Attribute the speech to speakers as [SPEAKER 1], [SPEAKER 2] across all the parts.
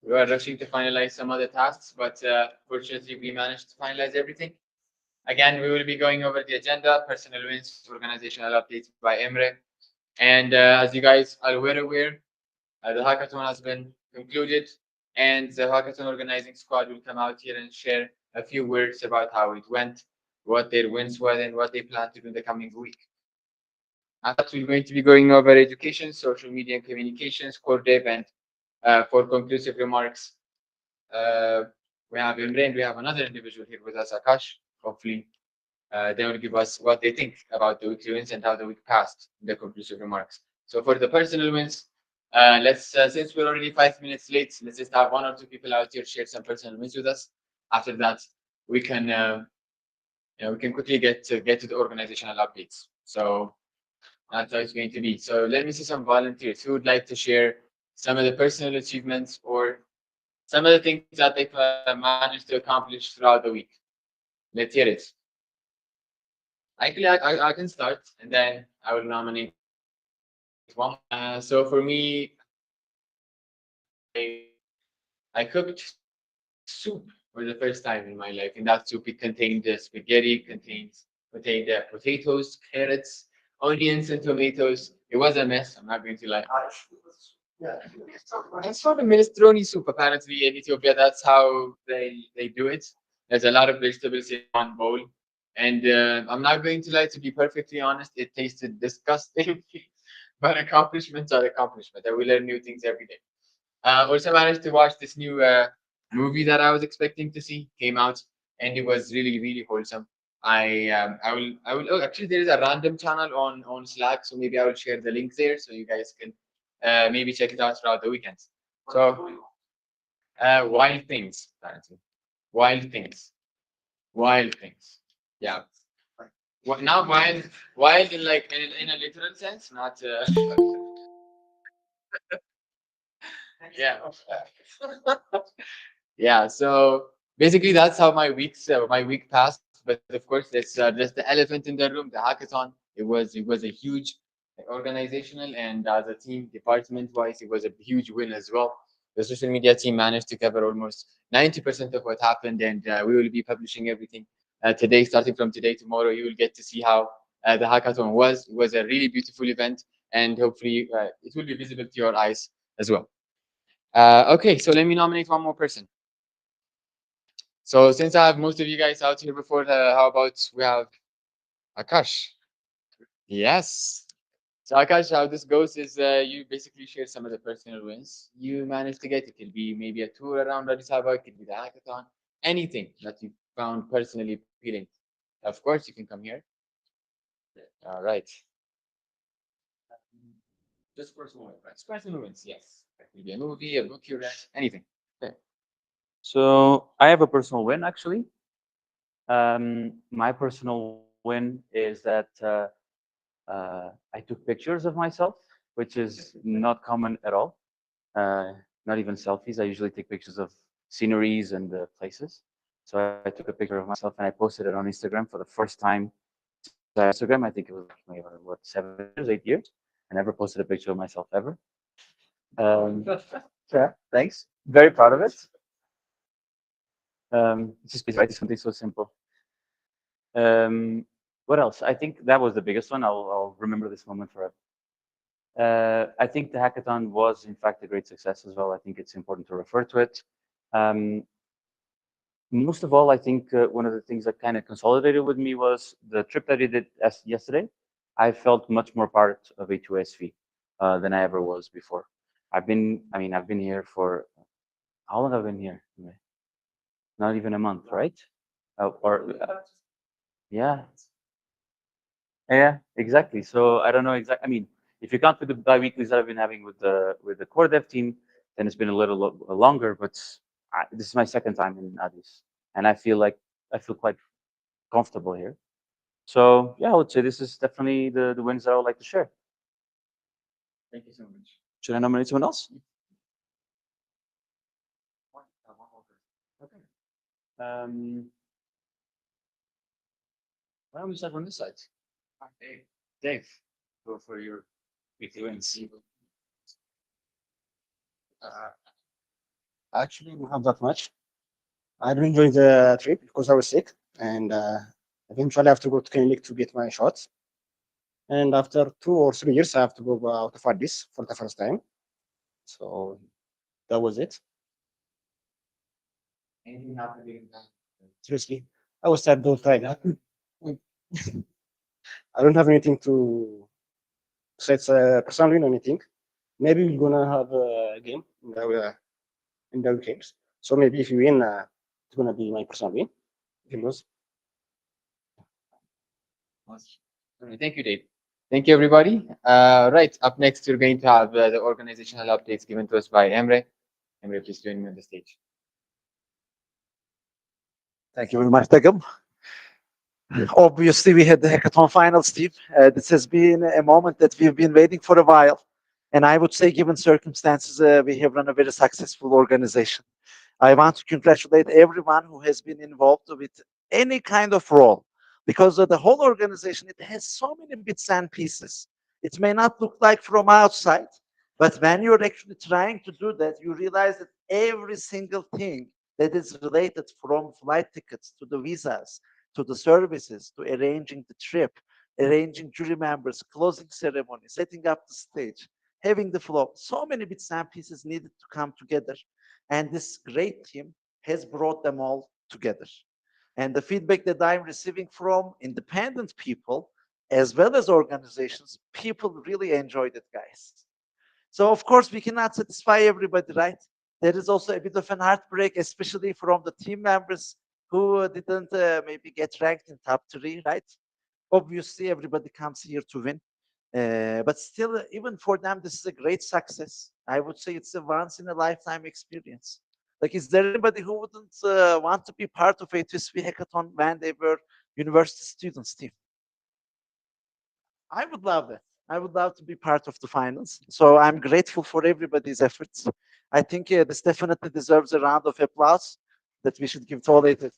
[SPEAKER 1] We were rushing to finalize some other tasks, but fortunately, we managed to finalize everything. Again, we will be going over the agenda, personal wins, organizational updates by Emre. And as you guys are well aware, the hackathon has been concluded, and the hackathon organizing squad will come out here and share a few words about how it went, what their wins were, and what they plan to do in the coming week. After that, we're going to be going over education, social media and communications, core dev, and for conclusive remarks, uh, we have Imre and we have another individual here with us, Akash. Hopefully, they will give us what they think about the weekly wins and how the week passed in the conclusive remarks. So for the personal wins, let's since we're already 5 minutes late, let's just have one or two people out here share some personal wins with us. After that, we can we can quickly get to the organizational updates. So that's how it's going to be. So let me see some volunteers who would like to share some of the personal achievements or some of the things that they've managed to accomplish throughout the week. Let's hear it. Actually, I can start and then I will nominate one. So for me, I cooked soup for the first time in my life. In that soup, it contained spaghetti, contained potatoes, carrots, onions, and tomatoes. It was a mess. I'm not going to lie. Yeah, it's not a minestrone soup. Apparently, in Ethiopia, that's how they do it. There's a lot of vegetables in one bowl, and I'm not going to lie. To be perfectly honest, it tasted disgusting. But accomplishments are accomplishments, and we learn new things every day. Also managed to watch this new movie that I was expecting to see came out, and it was really wholesome. I will oh, actually there is a random channel on Slack, so maybe I will share the link there so you guys can maybe check it out throughout the weekends. So wild things, apparently. Wild things. Wild things. Yeah. What not wild in like in a literal sense, not yeah. Yeah, so basically that's how my week passed. But of course, there's the elephant in the room, the hackathon. It was a huge organizational and as a team department wise, it was a huge win as well. The social media team managed to cover almost 90% of what happened, and we will be publishing everything today. Starting from today, tomorrow, you will get to see how the hackathon was. It was a really beautiful event, and hopefully, it will be visible to your eyes as well. Okay, so let me nominate one more person. So since I have most of you guys out here before, how about we have Akash? Yes. So Akash, how this goes is you basically share some of the personal wins you managed to get. It could be maybe a tour around Addis Ababa, it could be the hackathon, anything that you found personally appealing. Of course, you can come here. All right. Just personal wins. Right? Personal wins, yes. It could be a movie, a book you read, anything. Okay.
[SPEAKER 2] So I have a personal win actually. My personal win is that I took pictures of myself, which is not common at all. Not even selfies. I usually take pictures of sceneries and places. So I took a picture of myself and I posted it on Instagram for the first time since I have Instagram. I think it was like maybe, what, 7 years, 8 years. I never posted a picture of myself ever. Yeah, thanks. Very proud of it. It's just right. It's something so simple. What else? I think that was the biggest one. I'll remember this moment forever. I think the hackathon was, in fact, a great success as well. I think it's important to refer to it. Um, Most of all, I think one of the things that kind of consolidated with me was the trip that I did yesterday. I felt much more part of A2SV than I ever was before. I've been here for, how long have I been here? Not even a month, right? Yeah, yeah, exactly. So I don't know exactly. I mean, if you count with the bi-weeklies that I've been having with the core dev team, then it's been a little longer. But this is my second time in Addis, and I feel quite comfortable here. So yeah, I would say this is definitely the wins that I would like to share.
[SPEAKER 1] Thank you so much.
[SPEAKER 2] Should I nominate someone else?
[SPEAKER 1] Okay. Um, why don't we start from this side? Dave. Dave, go for your weekly wins. Uh,
[SPEAKER 3] Actually, we don't have that much. I didn't enjoy the trip because I was sick, and eventually I have to go to clinic to get my shots. And after 2 or 3 years, I have to go out of Addis for the first time. So that was it.
[SPEAKER 1] Anything happening?
[SPEAKER 3] Seriously, I was sad the whole time. I don't have anything to say it's a personal win or anything. Maybe we're gonna have a game in the weekends. So maybe if you win, it's gonna be my personal win. If you lose,
[SPEAKER 1] Thank you, Dave. Thank you, everybody. Right, up next, we're going to have the organizational updates given to us by Emre. Emre, please join me on the stage.
[SPEAKER 4] Thank you very much, Takım. Obviously, we had the hackathon finals, Steve. This has been a moment that we've been waiting for a while. And I would say, given circumstances, we have run a very successful organization. I want to congratulate everyone who has been involved with any kind of role, because the whole organization, it has so many bits and pieces. It may not look like from outside, but when you're actually trying to do that, you realize that every single thing that is related, from flight tickets to the visas, to the services, to arranging the trip, arranging jury members, closing ceremony, setting up the stage, having the flow, so many bits and pieces needed to come together. And this great team has brought them all together. And the feedback that I'm receiving from independent people, as well as organizations, people really enjoyed it, guys. So of course we cannot satisfy everybody, right? There is also a bit of an heartbreak, especially from the team members who didn't maybe get ranked in top three, right? Obviously, everybody comes here to win. But still, even for them, this is a great success. I would say it's a once in a lifetime experience. Like, is there anybody who wouldn't want to be part of A2SV Hackathon when they were university students, Steve? I would love that. I would love to be part of the finals. So I'm grateful for everybody's efforts. I think this definitely deserves a round of applause that we should give to all it.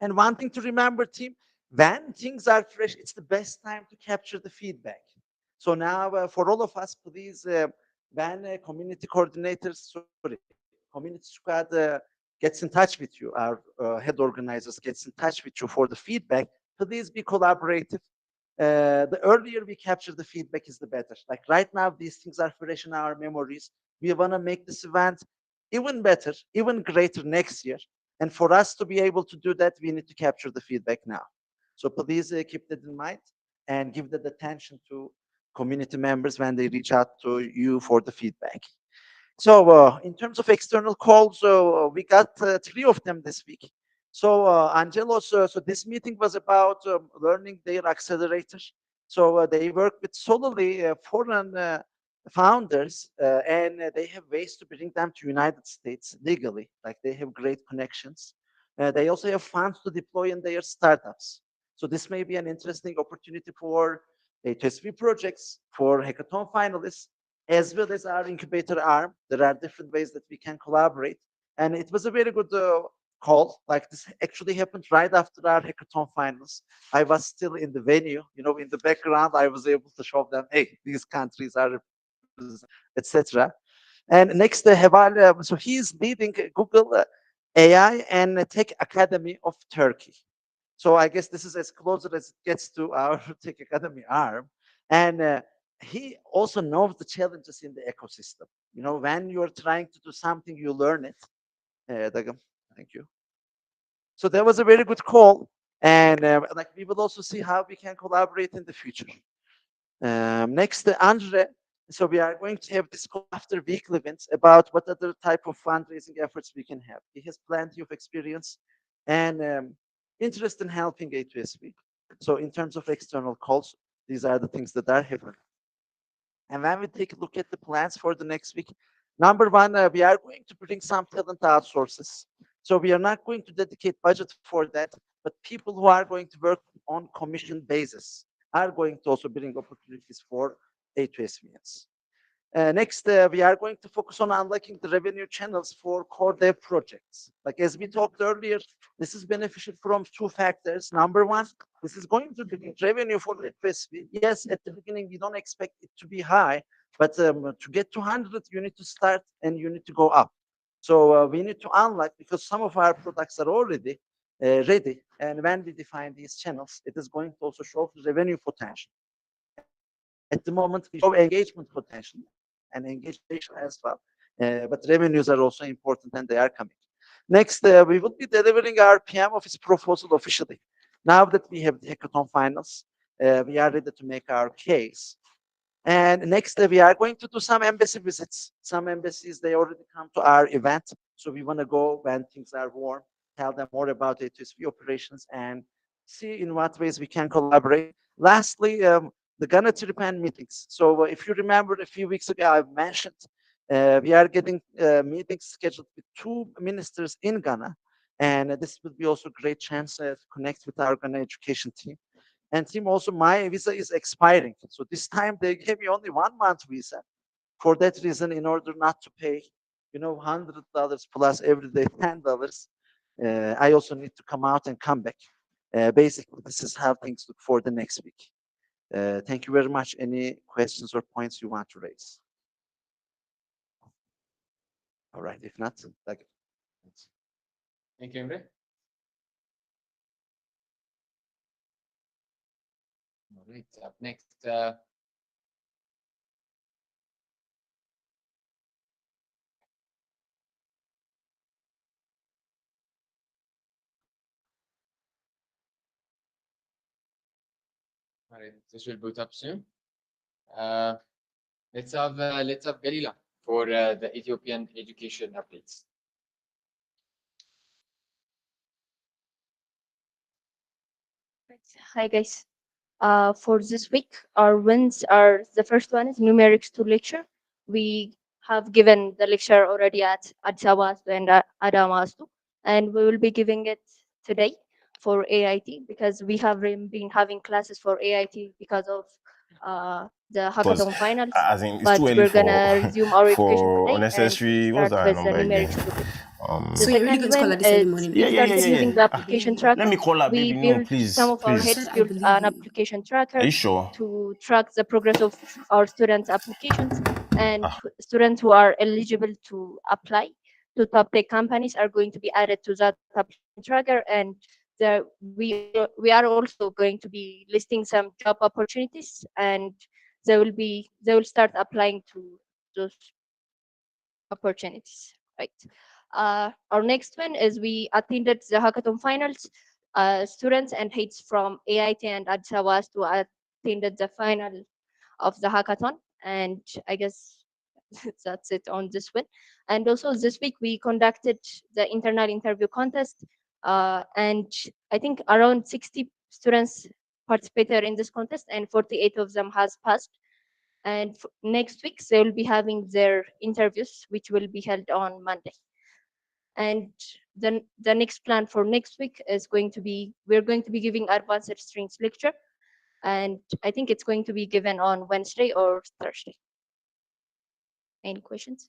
[SPEAKER 4] And one thing to remember, team, when things are fresh, it's the best time to capture the feedback. So now, for all of us, please, when community coordinators, sorry, community squad gets in touch with you, our head organizers gets in touch with you for the feedback, please be collaborative. The earlier we capture the feedback is the better. Like right now, these things are fresh in our memories. We want to make this event even better, even greater next year. And for us to be able to do that, we need to capture the feedback now. So please keep that in mind and give that attention to community members when they reach out to you for the feedback. So in terms of external calls, we got three of them this week. So Angelo, so this meeting was about learning their accelerator. So they work with solely foreign founders, and they have ways to bring them to United States legally. Like they have great connections. They also have funds to deploy in their startups. So this may be an interesting opportunity for A2SV projects, for hackathon finalists, as well as our incubator arm. There are different ways that we can collaborate. And it was a very good call. Like this actually happened right after our hackathon finals. I was still in the venue, in the background, I was able to show them, hey, these countries are represented, etc. And next, Heval, so he's leading Google AI and Tech Academy of Turkey. So I guess this is as close as it gets to our Tech Academy arm. And he also knows the challenges in the ecosystem. When you're trying to do something, you learn it. Thank you. So that was a very good call. And like we will also see how we can collaborate in the future. Next, Andre. So we are going to have this call after weekly events about what other type of fundraising efforts we can have. He has plenty of experience and interest in helping A2SV. So in terms of external calls, these are the things that are happening. And when we take a look at the plans for the next week, number one, we are going to bring some talent outsources. So we are not going to dedicate budget for that, but people who are going to work on commission basis are going to also bring opportunities for A2SVNs. Next, we are going to focus on unlocking the revenue channels for core dev projects. Like as we talked earlier, this is beneficial from two factors. Number one, this is going to generate revenue for A2SV. Yes, at the beginning, we don't expect it to be high, but to get to 100, you need to start and you need to go up. So we need to unlock, because some of our products are already ready. And when we define these channels, it is going to also show the revenue potential. At the moment, we show engagement potential and engagement as well. But revenues are also important and they are coming. Next, we will be delivering our PM Office proposal officially. Now that we have the hackathon finals, we are ready to make our case. And next, we are going to do some embassy visits. Some embassies, they already come to our event. So we want to go when things are warm, tell them more about A2SV operations and see in what ways we can collaborate. Lastly, the Ghana trip and meetings. So if you remember a few weeks ago, I mentioned we are getting meetings scheduled with 2 ministers in Ghana. And this will be also a great chance to connect with our Ghana education team. And team, also my visa is expiring. So this time they gave me only 1 month visa. For that reason, in order not to pay, $100 plus every day, $10, I also need to come out and come back. Basically, this is how things look for the next week. Thank you very much. Any questions or points you want to raise? All right, if not, like.
[SPEAKER 1] Thank you, Emre. All right, up next, all right, this will boot up soon. Let's have Galila for the Ethiopian education updates.
[SPEAKER 5] Hi guys. For this week, our wins are, the first one is numerics 2 lecture. We have given the lecture already at Addis Ababa and Adamastu, and we will be giving it today for AIT, because we have been having classes for AIT because of the hackathon finals.
[SPEAKER 6] As in, it's
[SPEAKER 5] But
[SPEAKER 6] too early
[SPEAKER 5] we're gonna
[SPEAKER 6] for
[SPEAKER 5] resume our education
[SPEAKER 6] for
[SPEAKER 5] today
[SPEAKER 6] unnecessary.
[SPEAKER 5] and
[SPEAKER 6] What's
[SPEAKER 5] start
[SPEAKER 6] that
[SPEAKER 5] with the
[SPEAKER 6] number again?
[SPEAKER 5] numerics 2 lecture. The
[SPEAKER 7] So you're really
[SPEAKER 5] second
[SPEAKER 7] going to call
[SPEAKER 5] one
[SPEAKER 7] her this early
[SPEAKER 5] is
[SPEAKER 7] morning?
[SPEAKER 5] we started using the
[SPEAKER 6] Ah,
[SPEAKER 5] application tracker.
[SPEAKER 6] let me call her,
[SPEAKER 5] We
[SPEAKER 6] baby. No,
[SPEAKER 5] built,
[SPEAKER 6] please,
[SPEAKER 5] some of our
[SPEAKER 6] please.
[SPEAKER 5] heads
[SPEAKER 7] Said I
[SPEAKER 5] built
[SPEAKER 7] believe
[SPEAKER 5] an
[SPEAKER 7] you.
[SPEAKER 5] application tracker
[SPEAKER 6] Are you sure?
[SPEAKER 5] to track the progress of our students' applications, and
[SPEAKER 6] Ah.
[SPEAKER 5] students who are eligible to apply to top tech companies are going to be added to that application tracker, and we are also going to be listing some job opportunities, and they will start applying to those opportunities, right? Our next one is we attended the hackathon finals. Students and heads from AIT and Addis Ababa to attended the final of the hackathon, and I guess that's it on this one. And also this week we conducted the internal interview contest, and I think around 60 students participated in this contest, and 48 of them has passed. And next week they will be having their interviews, which will be held on Monday. And then the next plan for next week is going to be, we're going to be giving advanced strings lecture, and I think it's going to be given on Wednesday or Thursday. Any questions?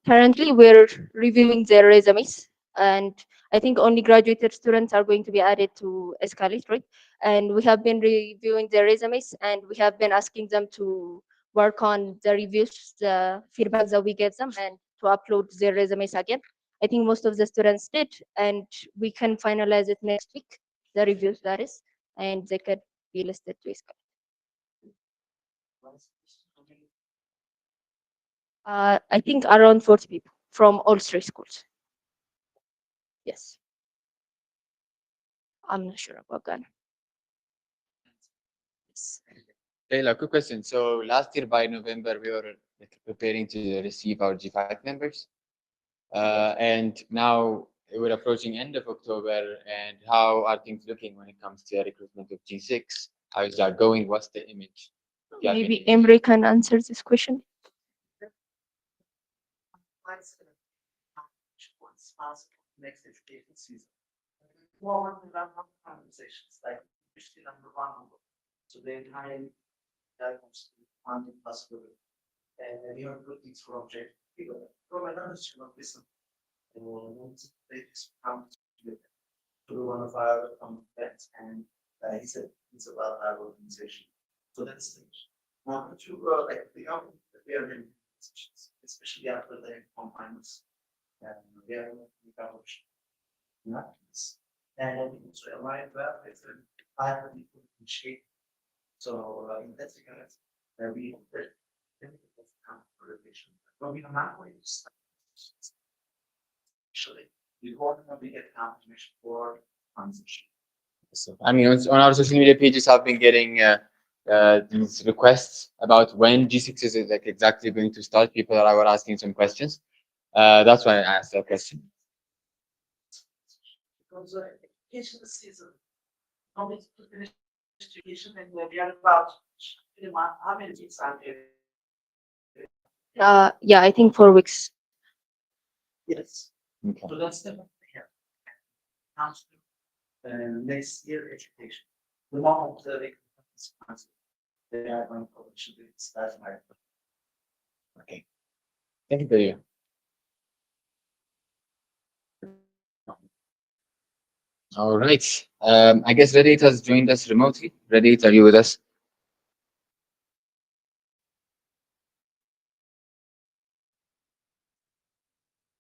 [SPEAKER 5] Currently, we're reviewing their resumes, and I think only graduated students are going to be added to Escalate, right? And we have been reviewing their resumes, and we have been asking them to work on the reviews, the feedback that we get them, and to upload their resumes again. I think most of the students did, and we can finalize it next week, the reviews that is, and they could be listed to Escalate. I think around 40 people from all 3 schools. Yes. I'm not sure about Ghana. Yes.
[SPEAKER 1] Leila, quick question. So last year by November, we were preparing to receive our G5 members. And now we're approaching end of October. And how are things looking when it comes to recruitment of G6? How is that going? What's the image?
[SPEAKER 5] Maybe Emre can answer this question.
[SPEAKER 4] next education season. More random conversations, like usually number 1. So the entire diagnosis funding possibility. And we are looking for object from another stream of business. And they just come to one of our events, and he said it's about our organization. So that's the number 2, like we are in positions, especially after the confinements. And we are published nothings. And so aligned well with the higher people in shape. So in that regard, we correlation. But we are not going to start. Actually, we want to get confirmation for transition.
[SPEAKER 1] So, I mean, on our social media pages, I've been getting these requests about when G6 is like exactly going to start. People were asking some questions. That's why I asked that question.
[SPEAKER 4] Because education season, coming to finish education, and we are about how many weeks are there?
[SPEAKER 5] Yeah, I think 4 weeks.
[SPEAKER 4] Yes.
[SPEAKER 1] Okay.
[SPEAKER 4] So that's the here. Comes to next year education. The moment they are going to publish this. That's my
[SPEAKER 1] Okay. Thank you, Dario. All right. I guess Reddit has joined us remotely. Reddit, are you with us?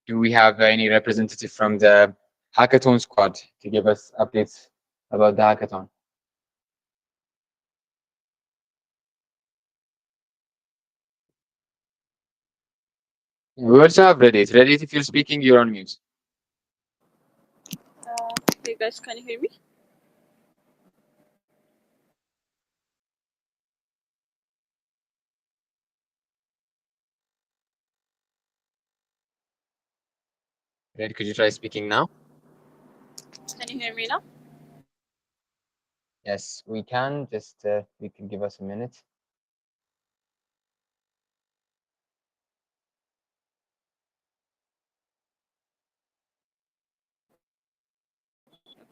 [SPEAKER 1] Do we have any representative from the hackathon squad to give us updates about the hackathon? We also have Reddit. Reddit, if you're speaking, you're on mute.
[SPEAKER 6] Hey guys, can you hear me?
[SPEAKER 1] Reddit, could you try speaking now?
[SPEAKER 6] Can you hear me now?
[SPEAKER 1] Yes, we can. Just you can give us a minute.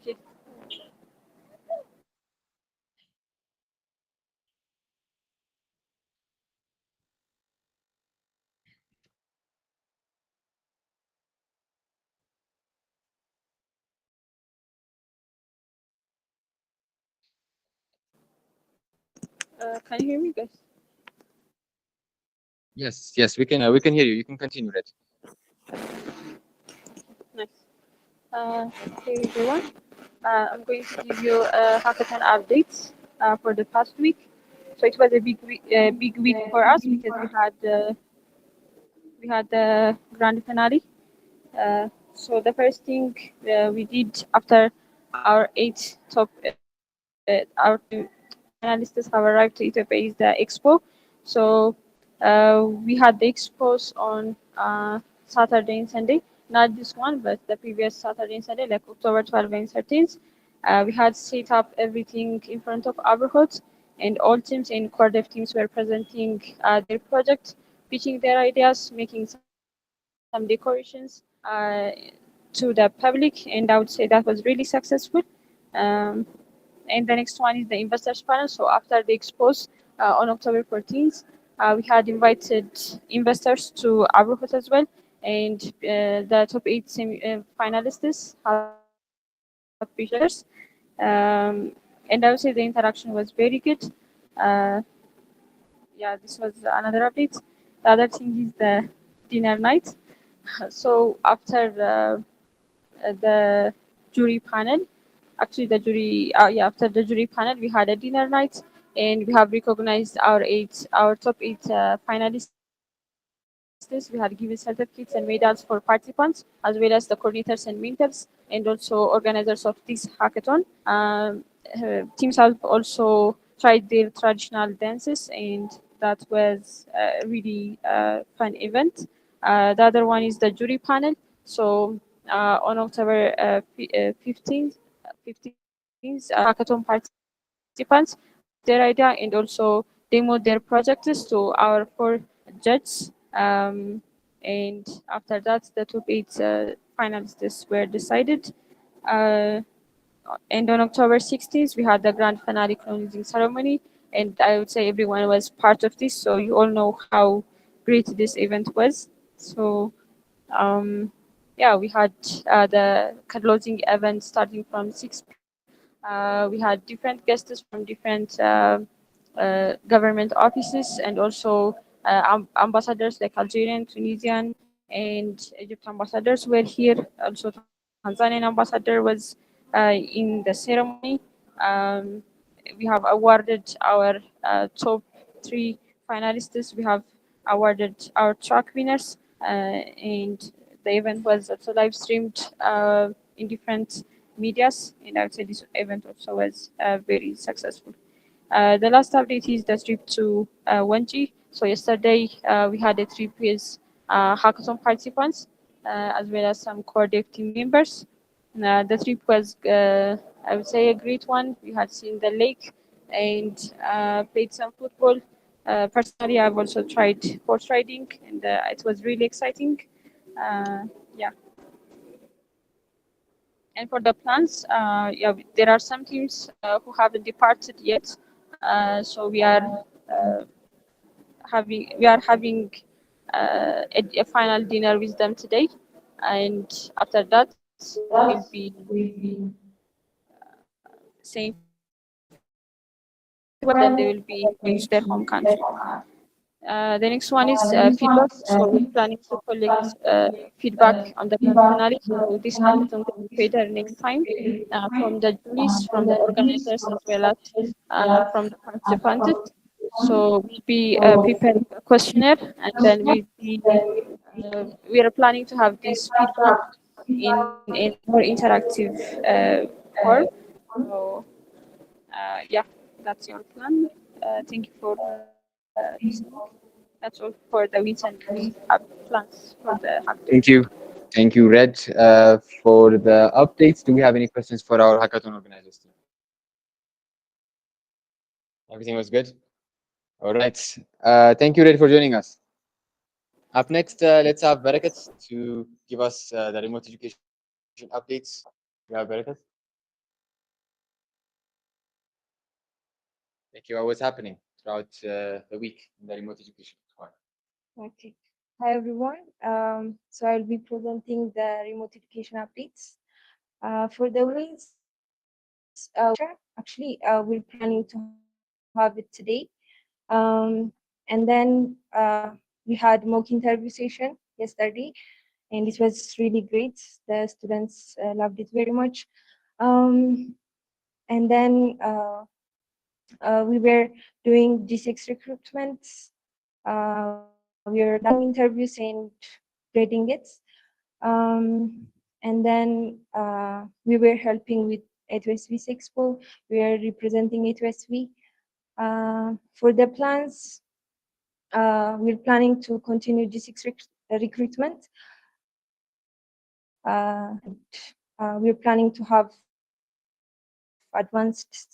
[SPEAKER 6] Okay. Can you hear me, guys?
[SPEAKER 1] Yes, yes, we can hear you. You can continue, Reddit.
[SPEAKER 6] Nice. Hey everyone. I'm going to give you hackathon updates for the past week. So it was a big week for us because we had the grand finale. So the first thing we did after our 8 finalists have arrived to Ethiopia is the expo. So we had the expos on Saturday and Sunday. Not this one, but the previous Saturday and Sunday, like October 12th and 13th. We had set up everything in front of our hut, and all teams and core dev teams were presenting their project, pitching their ideas, making some decorations to the public, and I would say that was really successful. Um, and the next one is the investors panel. So after the expos on October 14th, we had invited investors to our host as well, and the top 8 finalists have pitched theirs. And I would say the interaction was very good. Uh, yeah, this was another update. The other thing is the dinner night. So after the jury panel, actually the jury, after the jury panel, we had a dinner night, and we have recognized our top 8 finalists. We had given certificates and medals for participants, as well as the coordinators and mentors, and also organizers of this hackathon. Teams have also tried their traditional dances, and that was a really fun event. The other one is the jury panel. So on October 15th, hackathon participants their idea and also demoed their projects to our 4 judges. And after that, the top 8 finalists were decided. And on October 16th, we had the grand finale closing ceremony, and I would say everyone was part of this, so you all know how great this event was. So, yeah, we had the closing event starting from 6 p.m. We had different guests from different government offices, and also ambassadors like Algerian, Tunisian, and Egypt ambassadors were here. Also, Tanzanian ambassador was in the ceremony. Um, we have awarded our top 3 finalists. We have awarded our track winners, and the event was also live streamed in different medias, and I would say this event also was very successful. The last update is the trip to 1G. So yesterday we had a trip with hackathon participants as well as some core dev team members. The trip was, I would say, a great one. We had seen the lake and played some football. Personally, I've also tried horse riding, and it was really exciting. Yeah. And for the plans, yeah, there are some teams who haven't departed yet. So we are having a final dinner with them today, and after that we'll be saying farewell to them. Then they will be going to their home country. The next one is feedback. So we're planning to collect feedback on the grand finale. So this hackathon will be better next time from the juries, from the organizers, as well as from the participants. So we'll be preparing a questionnaire, and then we are planning to have this feedback in a more interactive form. So yeah, that's your plan. Thank you for listening. That's all for the weekend. We have plans for the hackathon.
[SPEAKER 1] Thank you, Red, for the updates. Do we have any questions for our hackathon organizers? Everything was good? All right. Thank you, Red, for joining us. Up next, let's have Barakat to give us the remote education updates. You have Barakat? Thank you. What's happening throughout the week in the remote education part?
[SPEAKER 7] Okay. Hi everyone. So I'll be presenting the remote education updates. For the wins, actually, we're planning to have it today. And then we had mock interview session yesterday, and it was really great. The students loved it very much. And then we were doing G6 recruitment. We were done interviews and grading it. And then we were helping with A2SV Expo. We are representing A2SV. For the plans, we're planning to continue G6 recruitment. We're planning to have advanced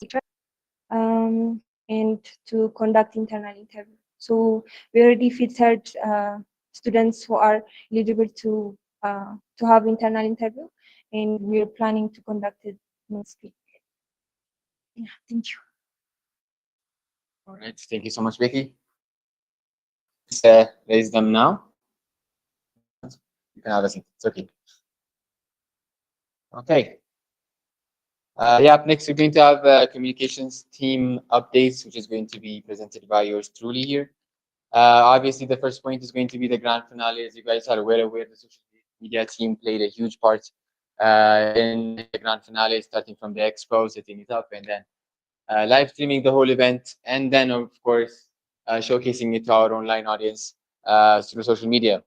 [SPEAKER 7] and to conduct internal interview. So we already filtered students who are eligible to have internal interview, and we're planning to conduct it next week. Yeah, thank you.
[SPEAKER 1] All right. Thank you so much, Becky. Raise them now. You can have a seat. It's okay. Okay. Yeah, up next, we're going to have communications team updates, which is going to be presented by yours truly here. Obviously, the first point is going to be the grand finale. As you guys are well aware, the social media team played a huge part in the grand finale, starting from the expo, setting it up, and then live streaming the whole event, and then, of course, showcasing it to our online audience through social media.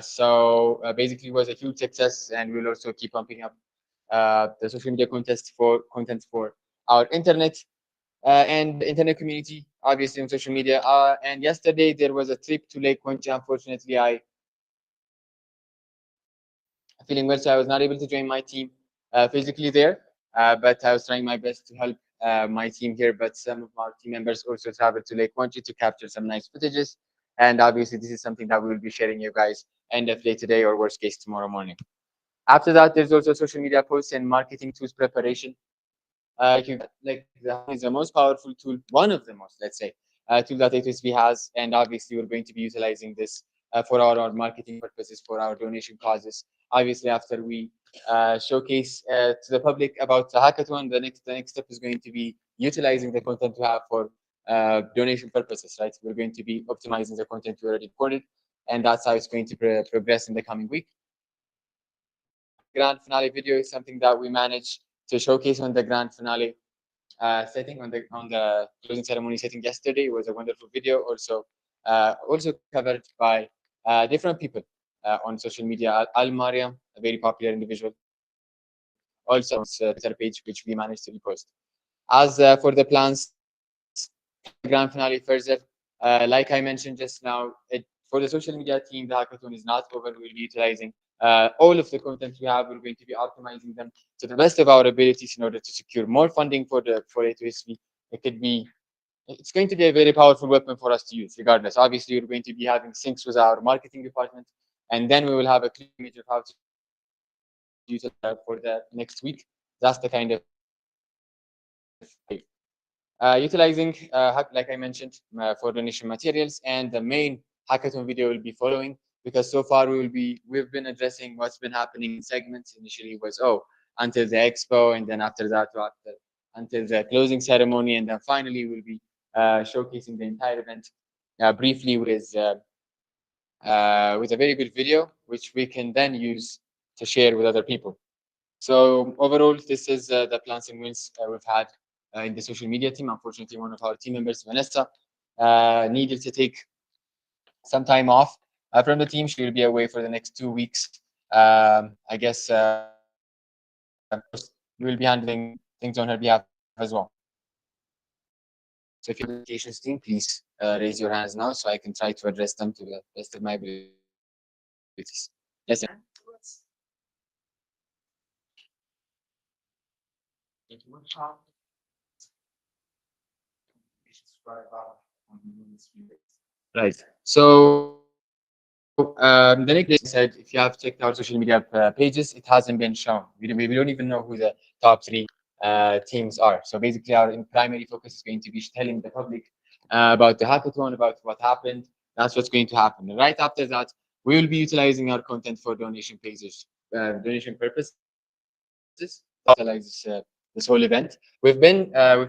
[SPEAKER 1] So basically, it was a huge success, and we'll also keep pumping up the social media content for our internet and internet community, obviously on social media. And yesterday there was a trip to Lake Concha. Unfortunately, I feeling well, so I was not able to join my team physically there, but I was trying my best to help my team here. But some of our team members also traveled to Lake Concha to capture some nice footages. And obviously, this is something that we will be sharing you guys end of day today or worst case tomorrow morning. After that, there's also social media posts and marketing tools preparation. Like the is the most powerful tool, one of the most, let's say, tool that A2SV has, and obviously we're going to be utilizing this for our marketing purposes, for our donation causes. Obviously, after we showcase to the public about the hackathon, the next step is going to be utilizing the content we have for donation purposes, right? We're going to be optimizing the content we already recorded, and that's how it's going to progress in the coming week. Grand finale video is something that we managed to showcase on the grand finale setting, on the closing ceremony setting yesterday. It was a wonderful video, also covered by different people on social media. Al Mariam, a very popular individual, also on Twitter page, which we managed to repost. As for the plans, the grand finale further, like I mentioned just now, for the social media team, the hackathon is not over. We'll be utilizing all of the content we have. We're going to be optimizing them to the best of our abilities in order to secure more funding for A2SV. It's going to be a very powerful weapon for us to use, regardless. Obviously, we're going to be having syncs with our marketing department, and then we will have a clear image of how to use it for the next week. That's the kind of utilizing, like I mentioned, for donation materials, and the main hackathon video will be following, because so far we've been addressing what's been happening in segments. Initially was until the expo, and then after that until the closing ceremony, and then finally we'll be showcasing the entire event briefly with a very good video, which we can then use to share with other people. So overall, this is the plans and wins we've had in the social media team. Unfortunately, one of our team members, Vanessa, needed to take some time off from the team. She will be away for the next 2 weeks. I guess we will be handling things on her behalf as well. So if you're the communications team, please raise your hands now so I can try to address them to the best of my abilities. Yes, sir. Right. So the next said, if you have checked our social media pages, it hasn't been shown. We don't even know who the top 3 teams are. So basically, our primary focus is going to be telling the public about the hackathon, about what happened. That's what's going to happen. And right after that, we will be utilizing our content for donation pages, donation purposes. Utilize this whole event. We've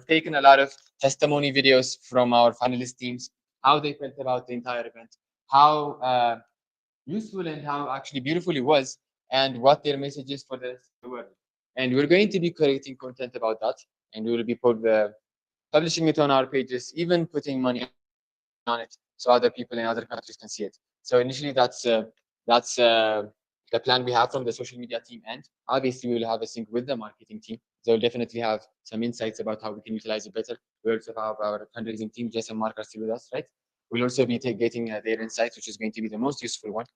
[SPEAKER 1] taken a lot of testimony videos from our finalist teams, how they felt about the entire event, how useful and how actually beautiful it was, and what their message is for the rest of the world. And we're going to be creating content about that, and we will be publishing it on our pages, even putting money on it so other people in other countries can see it. So initially, that's the plan we have from the social media team, and obviously we will have a sync with the marketing team. They'll definitely have some insights about how we can utilize it better. We also have our fundraising team, Jess and Mark, are still with us, right? We'll also be getting their insights, which is going to be the most useful one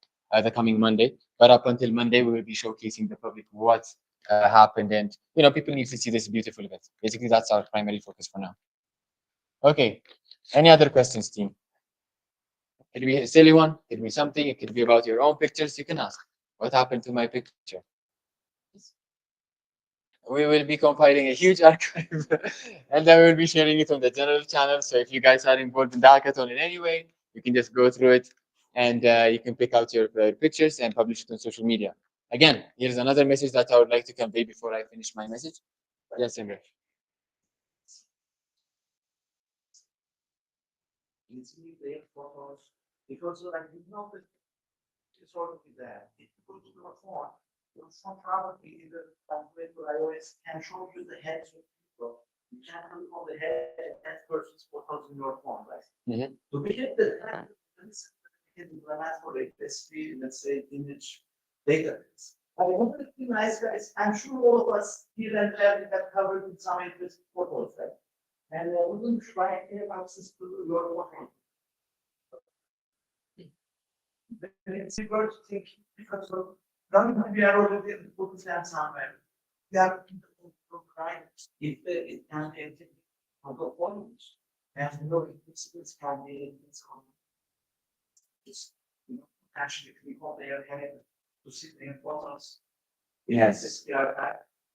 [SPEAKER 1] the coming Monday. But up until Monday, we will be showcasing the public what happened, and people need to see this beautiful event. Basically, that's our primary focus for now. Okay. Any other questions, team? It could be a silly one. It could be something. It could be about your own pictures. You can ask, what happened to my picture? We will be compiling a huge archive and then we'll be sharing it on the general channel. So if you guys are involved in the hackathon in any way, you can just go through it, and you can pick out your pictures and publish it on social media. Again, here's another message that I would like to convey before I finish my message. Yes, Emre.
[SPEAKER 8] Because like it's sort of that if you go to your phone, your phone probably either Android or iOS can show you the heads of people. You can't look on the head person's photos in your phone, right?
[SPEAKER 1] Mhm.
[SPEAKER 8] To be hit the head, for like this let's say image database. I want to be nice guys. I'm sure all of us here and there have covered with some interesting photos, right? And we will try and have access to your phone. It's important to think because of we are already putting them somewhere. We are right if it can be other volumes. And this can be just actually click on their head to see the importance
[SPEAKER 1] Yes.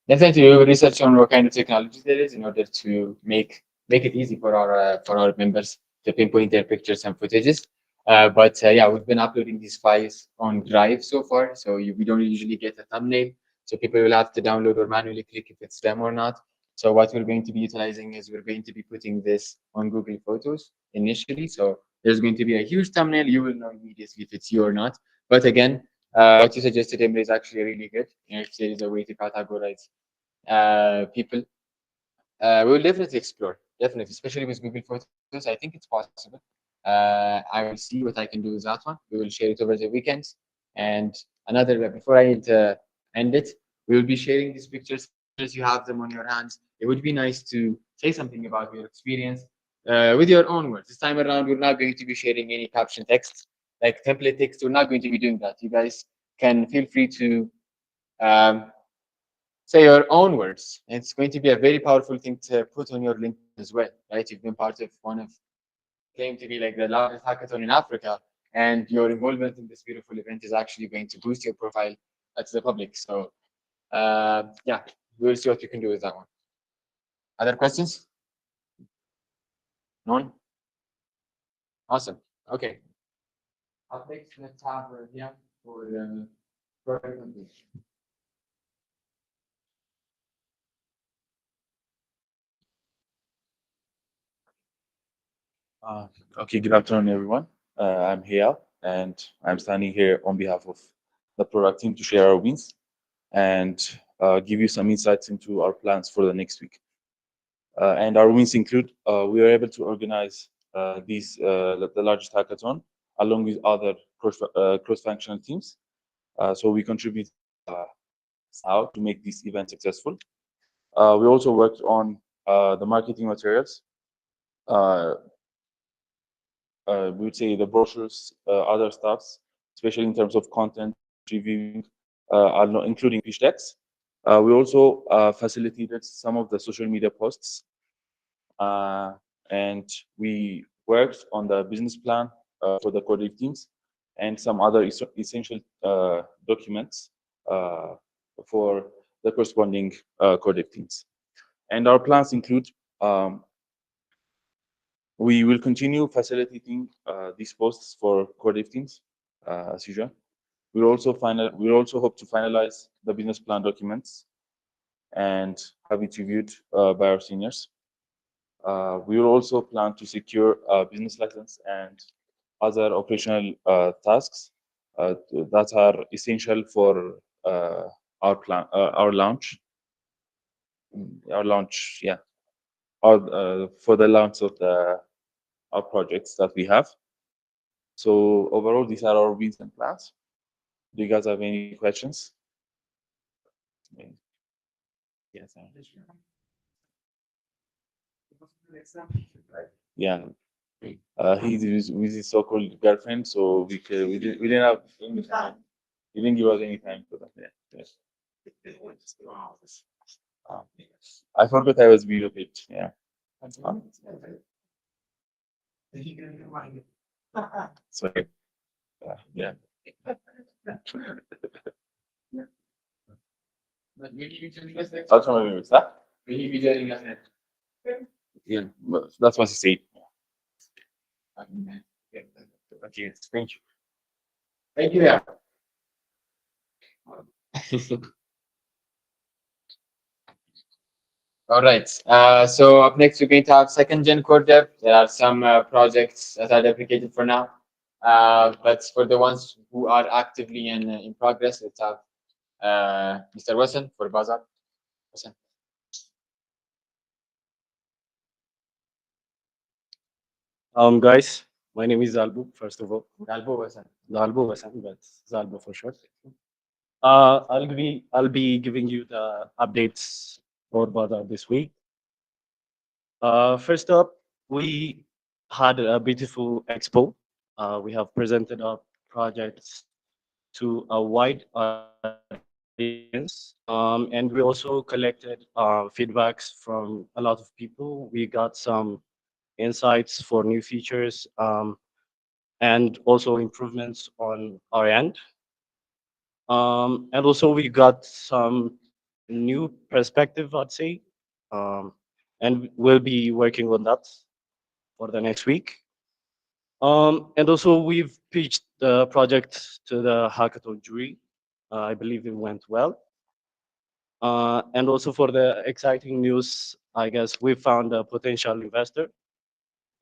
[SPEAKER 1] Definitely, we will research on what kind of technology there is in order to make it easy for our members to pinpoint their pictures and footages. But yeah, we've been uploading these files on Drive so far, so we don't usually get a thumbnail, so people will have to download or manually click if it's them or not. So what we're going to be utilizing is we're going to be putting this on Google Photos initially. So there's going to be a huge thumbnail. You will know immediately if it's you or not. But again, what you suggested, Emre, is actually really good. You know, if there is a way to categorize people, we will definitely explore, definitely, especially with Google Photos. I think it's possible. I will see what I can do with that one. We will share it over the weekends. And another, before I end it, we will be sharing these pictures as you have them on your hands. It would be nice to say something about your experience with your own words. This time around, we're not going to be sharing any caption text, like template text. We're not going to be doing that. You guys can feel free to um, say your own words. It's going to be a very powerful thing to put on your LinkedIn as well, right? You've been part of one of claim to be like the largest hackathon in Africa, and your involvement in this beautiful event is actually going to boost your profile to the public. So yeah, we'll see what you can do with that one. Other questions? None? Awesome. Okay. Up next, let's have yeah for the product company.
[SPEAKER 9] Okay, good afternoon, everyone. I'm Hayal, and I'm standing here on behalf of the product team to share our wins and give you some insights into our plans for the next week. And our wins include we were able to organize the largest hackathon along with other cross-functional teams. So we contribute out to make this event successful. We also worked on the marketing materials. We would say the brochures, other stuffs, especially in terms of content, reviewing, including pitch decks. We also facilitated some of the social media posts, and we worked on the business plan for the core dev teams and some other essential documents for the corresponding core dev teams. And our plans include we will continue facilitating these posts for core dev teams as usual. We'll also hope to finalize the business plan documents and have it reviewed by our seniors. We will also plan to secure a business license and other operational tasks that are essential for our launch. Yeah, for the launch of our projects that we have. So overall, these are our wins and plans. Do you guys have any questions? Yes. Yeah. He's with his so-called girlfriend, so we didn't have any time. He didn't give us any time for that. Yeah. Yes. I forgot I was videotaped. Yeah. Sorry. Yeah. Ultimately, that? Yeah, but that's what he said. Okay, thank you.
[SPEAKER 1] Thank you. Yeah. All right. So up next, we're going to have second gen core dev. There are some projects that are deprecated for now. But for the ones who are actively in progress, let's have Mr. Wasson for Bazaar. Wasson.
[SPEAKER 10] Guys, my name is Zalbu, first of all.
[SPEAKER 1] Dalbo Wasson.
[SPEAKER 10] Zalbu Hassan, but Zalbu for short. I'll be giving you the updates for Bazaar this week. First up, we had a beautiful expo. We have presented our projects to a wide audience, and we also collected feedbacks from a lot of people. We got some insights for new features and also improvements on our end. And also we got some new perspective, I'd say. And we'll be working on that for the next week. And also we've pitched the project to the hackathon jury. I believe it went well. And also for the exciting news, I guess we found a potential investor.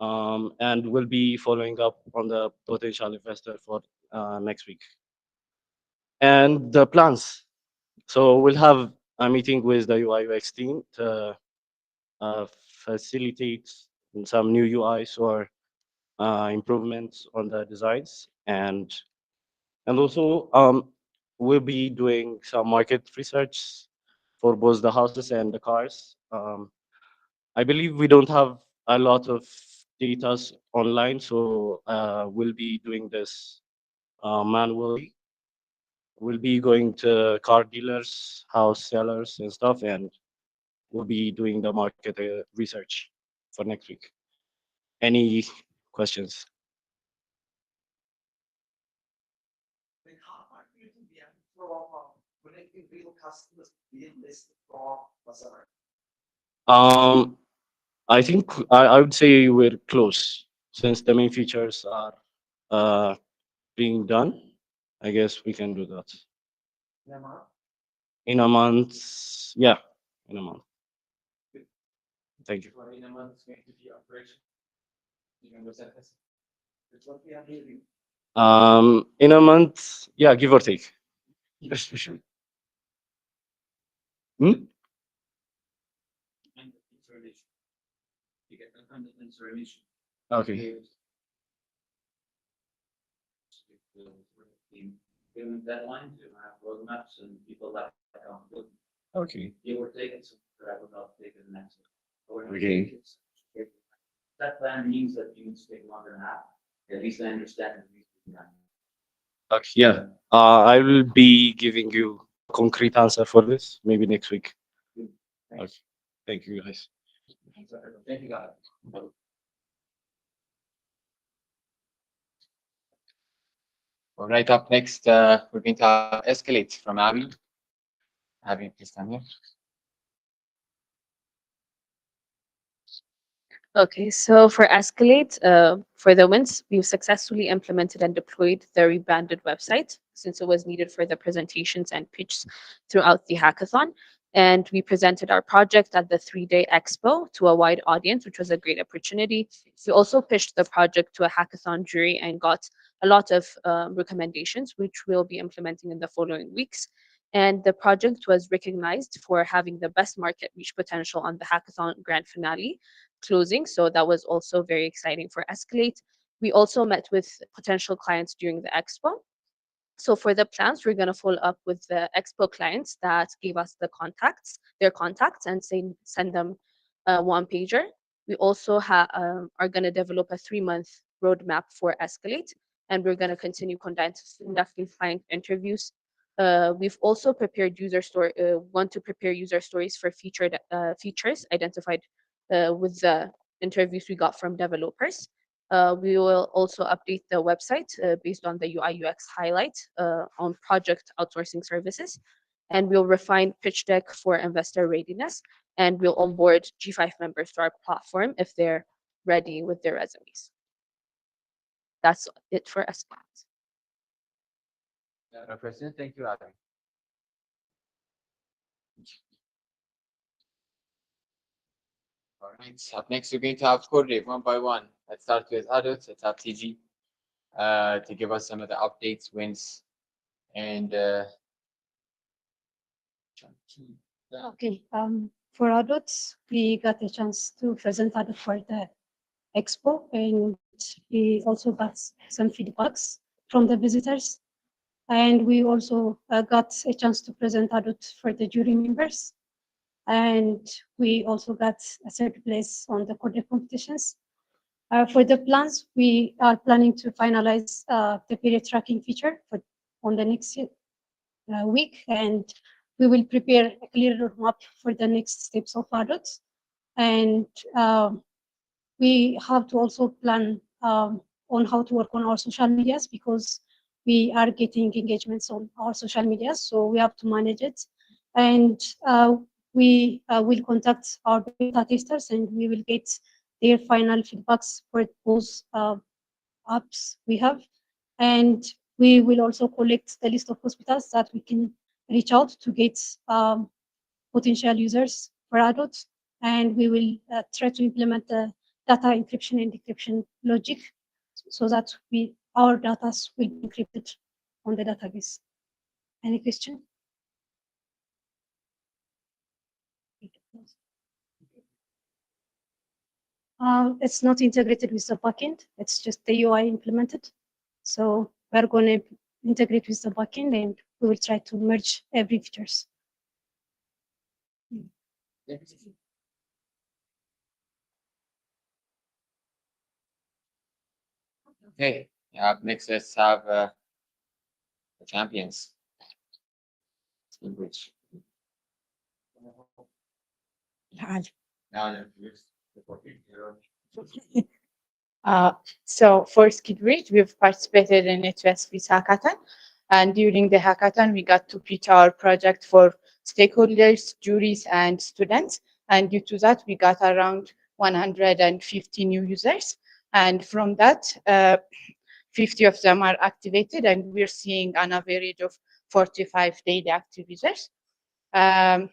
[SPEAKER 10] And we'll be following up on the potential investor for next week. And the plans. So we'll have a meeting with the UI UX team to facilitate some new UIs or improvements on the designs, and also we'll be doing some market research for both the houses and the cars. I believe we don't have a lot of data online, so we'll be doing this manually. We'll be going to car dealers, house sellers, and stuff, and we'll be doing the market research for next week. Any questions?
[SPEAKER 8] Like, how are you to be from connecting real customers being listed from Bazaar?
[SPEAKER 10] I think I would say we're close since the main features are being done. I guess we can do that in a month. Yeah, in a month. Thank you.
[SPEAKER 1] In a month, it's going to be operation. You can go set this.
[SPEAKER 8] It's what we are hearing.
[SPEAKER 10] In a month, yeah, give or take. Hmm?
[SPEAKER 1] You get 100 installation.
[SPEAKER 10] Okay.
[SPEAKER 1] Given deadline to have roadmaps and people that good.
[SPEAKER 10] Okay.
[SPEAKER 1] You were taking some, but I would not take it next.
[SPEAKER 10] Okay.
[SPEAKER 1] That plan means that you need to take longer than half. At least I understand.
[SPEAKER 10] Okay. Yeah. I will be giving you a concrete answer for this maybe next week. Okay. Thank you, guys.
[SPEAKER 1] Thank you, guys. All right, up next, we're going to have Escalate from Abby. Abby, please come here.
[SPEAKER 11] Okay, so for Escalate, for the wins, we've successfully implemented and deployed the rebranded website since it was needed for the presentations and pitches throughout the hackathon. And we presented our project at the 3-day expo to a wide audience, which was a great opportunity. We also pitched the project to a hackathon jury and got a lot of recommendations, which we'll be implementing in the following weeks. And the project was recognized for having the best market reach potential on the hackathon grand finale closing. So that was also very exciting for Escalate. We also met with potential clients during the expo. So for the plans, we're going to follow up with the expo clients that gave us their contacts, and send them a one pager. We also are going to develop a 3-month roadmap for Escalate, and we're going to continue conducting client interviews. We've also prepared want to prepare user stories for features identified with the interviews we got from developers. We will also update the website based on the UI UX highlight on project outsourcing services. And we'll refine pitch deck for investor readiness. And we'll onboard G5 members to our platform if they're ready with their resumes. That's it for us.
[SPEAKER 1] No question. Thank you, Adam. All right. Up next, we're going to have Corey one by one. Let's start with adults. Let's have TG to give us some of the updates, wins, and
[SPEAKER 12] Okay. For adults, we got a chance to present adult for the expo, and we also got some feedbacks from the visitors. And we also got a chance to present adult for the jury members. And we also got a third place on the code competitions. For the plans, we are planning to finalize the period tracking feature on the next week, and we will prepare a clear roadmap for the next steps of adults. And we have to also plan on how to work on our social medias, because we are getting engagements on our social media, so we have to manage it. And we will contact our beta testers and we will get their final feedbacks for those apps we have. And we will also collect the list of hospitals that we can reach out to get potential users for adults. And we will try to implement the data encryption and decryption logic so that our data will be encrypted on the database. Any question? It's not integrated with the backend. It's just the UI implemented. So we're going to integrate with the backend and we will try to merge every features.
[SPEAKER 1] Okay, up next, let's have the champions. Cambridge. Now,
[SPEAKER 13] So for SkidBridge, we've participated in A2SV Hackathon. And during the hackathon, we got to pitch our project for stakeholders, juries, and students. And due to that, we got around 150 new users. And from that, 50 of them are activated, and we're seeing an average of 45 daily active users. The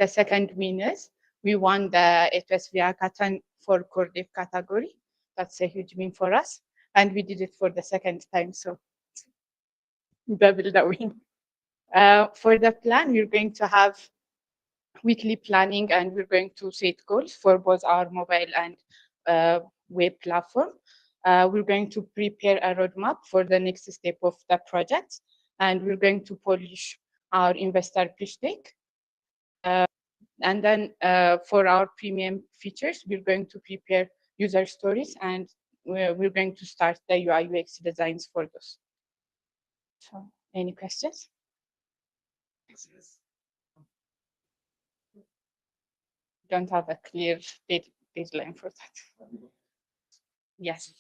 [SPEAKER 13] second win is we won the A2SV Hackathon for core dev category. That's a huge win for us. And we did it for the second time, so double the win. For the plan, we're going to have weekly planning, and we're going to set goals for both our mobile and web platform. We're going to prepare a roadmap for the next step of the project, and we're going to polish our investor pitch deck. And then for our premium features, we're going to prepare user stories, and we're going to start the UI UX designs for those. So, any questions? Don't have a clear deadline for that. Yes.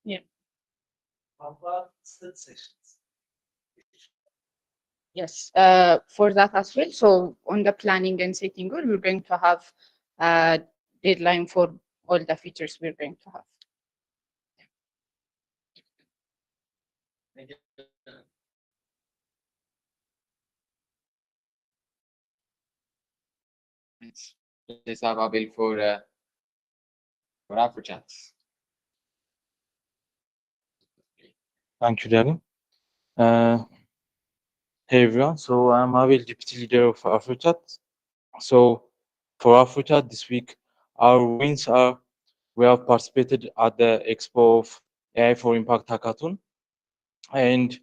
[SPEAKER 13] Yeah.
[SPEAKER 8] How about study sessions?
[SPEAKER 13] Yes, for that as well. So on the planning and setting goal, we're going to have a deadline for all the features we're going to have.
[SPEAKER 1] Thank you. Let's have Abel for AfroChat.
[SPEAKER 9] Thank you, Darren. Hey everyone, so I'm Abel, Deputy Leader of AfroChat. So for AfroChat this week, our wins are we have participated at the Expo of AI for Impact Hackathon, and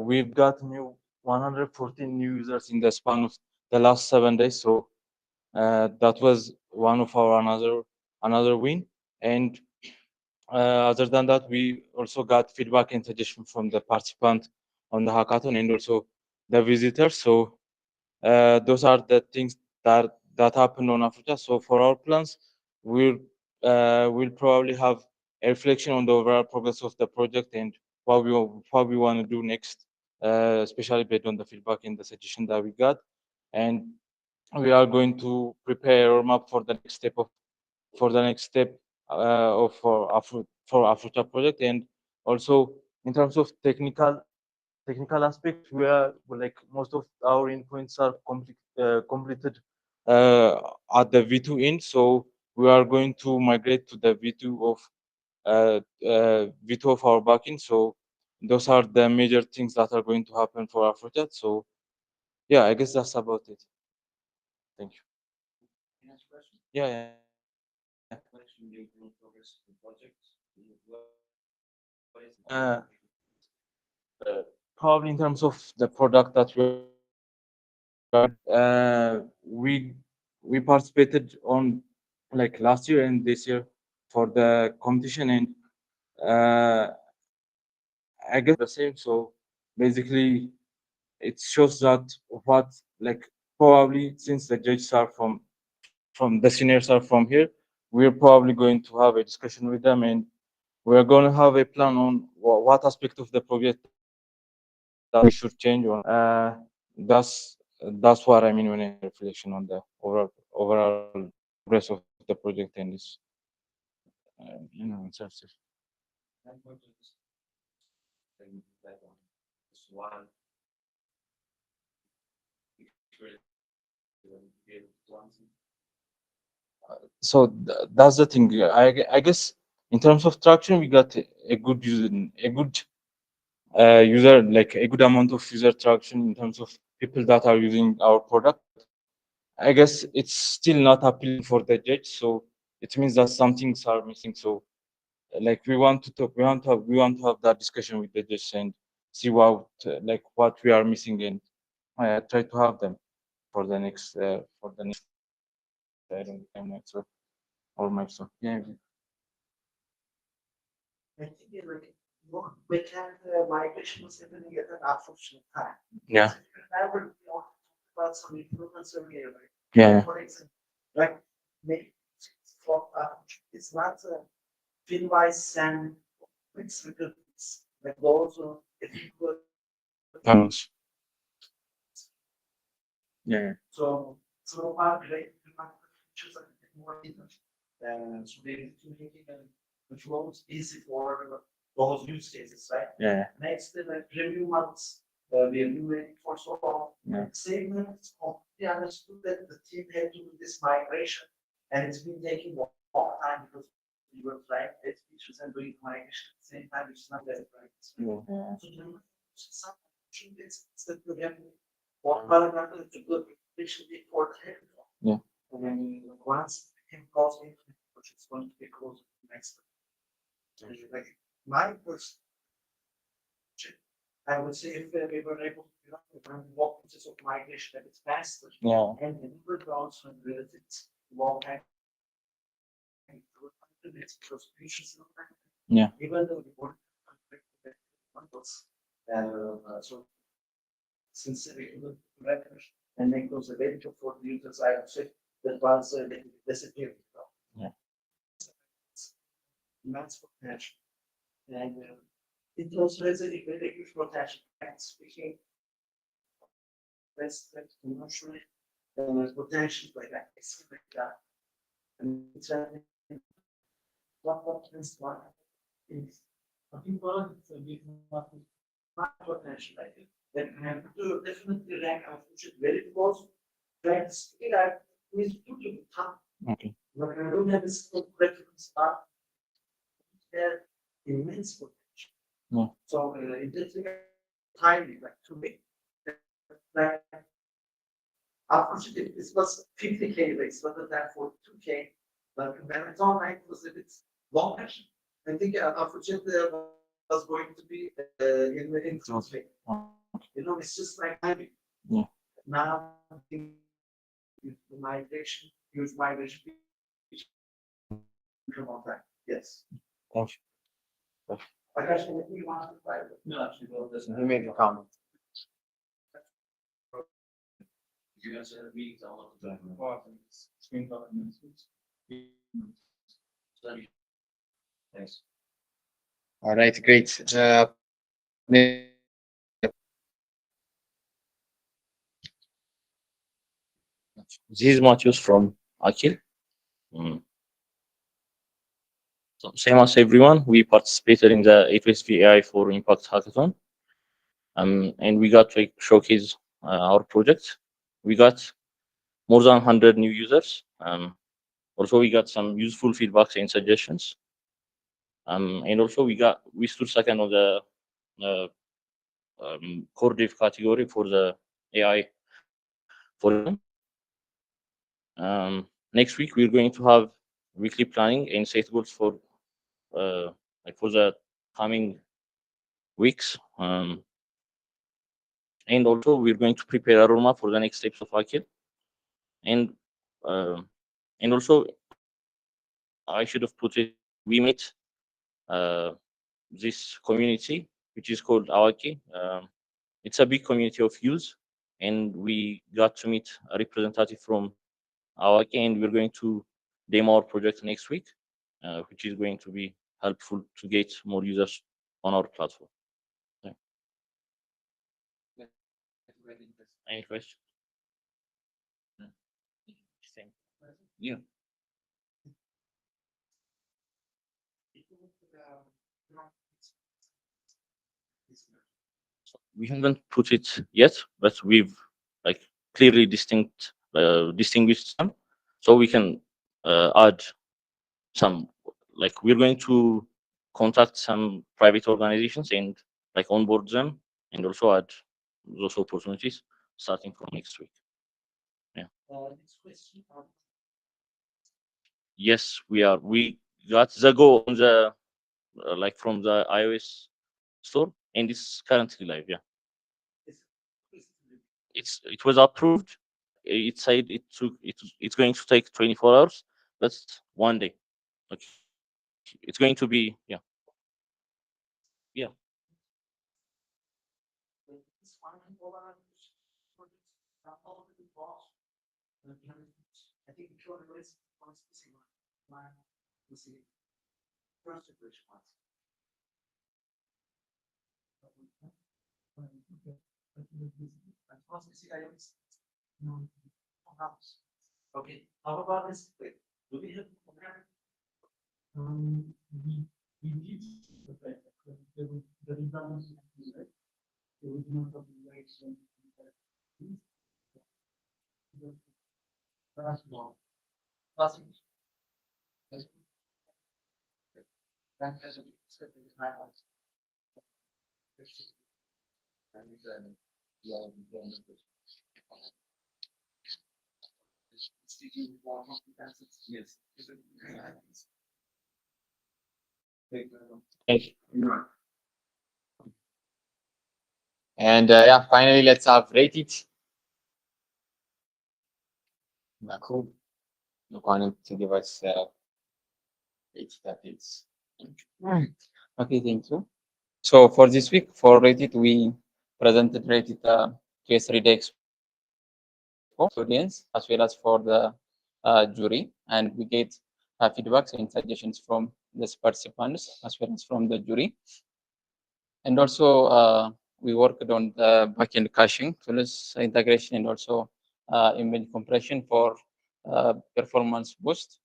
[SPEAKER 9] we've got 114 new users in the span of the last 7 days. So that was one of our another win. And other than that, we also got feedback and suggestion from the participant on the hackathon and also the visitors. So those are the things that happen on Africa. So for our plans, we'll probably have a reflection on the overall progress of the project and what we want to do next, especially based on the feedback and the suggestion that we got. And we are going to prepare a roadmap for the next step of Africa project. And also in terms of technical aspects, we are like most of our endpoints are completed at the V2 end. So we are going to migrate to the V2 of our backend. So those are the major things that are going to happen for AfroChat. So yeah, I guess that's about it. Thank you. Yeah, yeah. Probably in terms of the product that we participated on like last year and this year for the competition, and I guess the same. So basically, it shows that what like probably since the judges are from the seniors are from here, we're probably going to have a discussion with them, and we're going to have a plan on what aspect of the project that we should change on. That's what I mean when I reflection on the overall progress of the project and this, it's just so that's the thing. I guess in terms of traction, we got a good user, user, like a good amount of user traction in terms of people that are using our product. I guess it's still not appealing for the judge, so it means that some things are missing. So, like we want to talk, we want to have that discussion with the judge and see what we are missing, and try to have them for the next I don't know, next week or Microsoft. Yeah.
[SPEAKER 8] I think like backend migration was happening at an unfortunate time.
[SPEAKER 9] Yeah.
[SPEAKER 8] Remember, we talked about some improvements earlier, right?
[SPEAKER 9] Yeah.
[SPEAKER 8] For example, like maybe it's not finwise and it's like those if you could.
[SPEAKER 9] Panels. Yeah.
[SPEAKER 8] So far, great features are more hidden. So they making the flows easy for those use cases, right?
[SPEAKER 9] Yeah.
[SPEAKER 8] Next, the review months, we are doing for so long.
[SPEAKER 9] Yeah.
[SPEAKER 8] Segments completely understood that the team had to do this migration, and it's been taking a long time because we were trying add features and doing migration at the same time, which is not that right.
[SPEAKER 9] Yeah.
[SPEAKER 8] So it's that we have one parameter to do migration before the hackathon.
[SPEAKER 9] Yeah.
[SPEAKER 8] And then once it became close, which is going to be close to the next. Like my person, I would say if we were able to run more process of migration a bit faster,
[SPEAKER 9] Yeah.
[SPEAKER 8] and deliver also in related long time, because patients
[SPEAKER 9] Yeah.
[SPEAKER 8] even though we weren't so sincerely records and make those available for the users, I would say that once they disappear.
[SPEAKER 9] Yeah.
[SPEAKER 8] Immense potential. And it also has a very huge potential. And speaking best commercially, potential like that. It's like that. And it's what is one is I think one is a big potential. I think that we have to definitely rank our future very close. Rank still at least 2 to the top.
[SPEAKER 9] Okay.
[SPEAKER 8] But I don't have this reference start. There immense potential.
[SPEAKER 9] Yeah.
[SPEAKER 8] So it is tiny, like to me. Like unfortunately, this was 50K race rather than 42K. But when it's online, it was a bit longer. I think unfortunately was going to be in the infantry. It's just like timing.
[SPEAKER 9] Yeah.
[SPEAKER 8] Now, the migration, huge migration. Yes.
[SPEAKER 9] Thank you.
[SPEAKER 8] I guess you want to buy it.
[SPEAKER 1] No, actually, well, listen, he made a comment. You guys had meetings all the time. Screen documents. Thanks. All right, great.
[SPEAKER 14] This is Matheus from Akil. So same as everyone, we participated in the A2SV AI for Impact Hackathon. And we got to showcase our project. We got more than 100 new users. Also, we got some useful feedbacks and suggestions. And also, we stood second on the core dev category for the AI for them. Next week, we're going to have weekly planning and set goals for the coming weeks. And also, we're going to prepare a roadmap for the next steps of Akil. And also, I should have put it. We met this community, which is called Awaki. It's a big community of youth, and we got to meet a representative from Awaki, and we're going to demo our project next week, which is going to be helpful to get more users on our platform. Yeah. Any questions? Yeah. We haven't put it yet, but we've like clearly distinguished some, so we can add some. Like we're going to contact some private organizations and like onboard them, and also add those opportunities starting from next week. Yeah.
[SPEAKER 8] Next question.
[SPEAKER 14] Yes, we are. We got the go on the like from the iOS store, and it's currently live. Yeah. It was approved. It said it's going to take 24 hours. That's one day. Okay. It's going to be yeah. Yeah.
[SPEAKER 8] I think the short list was one, first response. Okay, how about this? Do we have we need the redundancy, right? The original population. That's one. That's yes.
[SPEAKER 14] Thank you.
[SPEAKER 1] And yeah, finally, let's have rate it. Cool. Look on it to give us rate updates. Okay, thank you. So for this week, for Rated, we presented Rated case 3-day expo audience as well as for the jury, and we get feedbacks and suggestions from the participants as well as from the jury. And also we worked on the backend caching tools integration and also image compression for performance boost.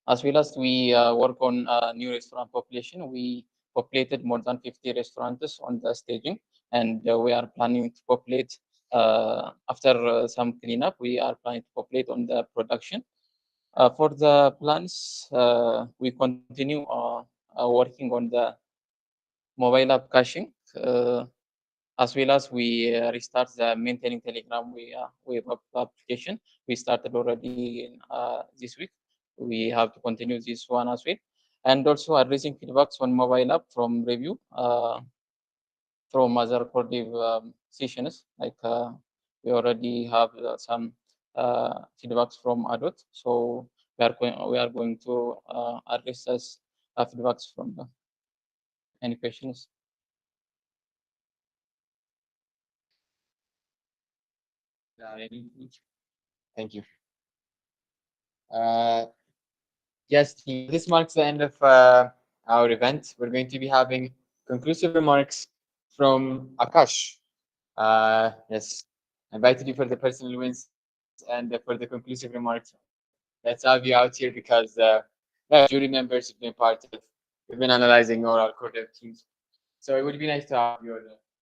[SPEAKER 1] As well as we work on new restaurant population. We populated more than 50 restaurants on the staging, and we are planning to populate after some cleanup. We are planning to populate on the production. For the plans, we continue working on the mobile app caching, as well as we restart the maintaining Telegram web application. We started already in, this week. We have to continue this one as well, and also addressing feedbacks on mobile app from review from other recorded sessions. Like we already have some feedbacks from adults, so we are going to address those feedbacks from them. Any questions? Thank you. Yes, team, this marks the end of our event. We're going to be having conclusive remarks from Akash. Yes, I invited you for the personal wins and for the conclusive remarks. Let's have you out here because jury members have been part of. We've been analyzing all our core dev teams, so it would be nice to have your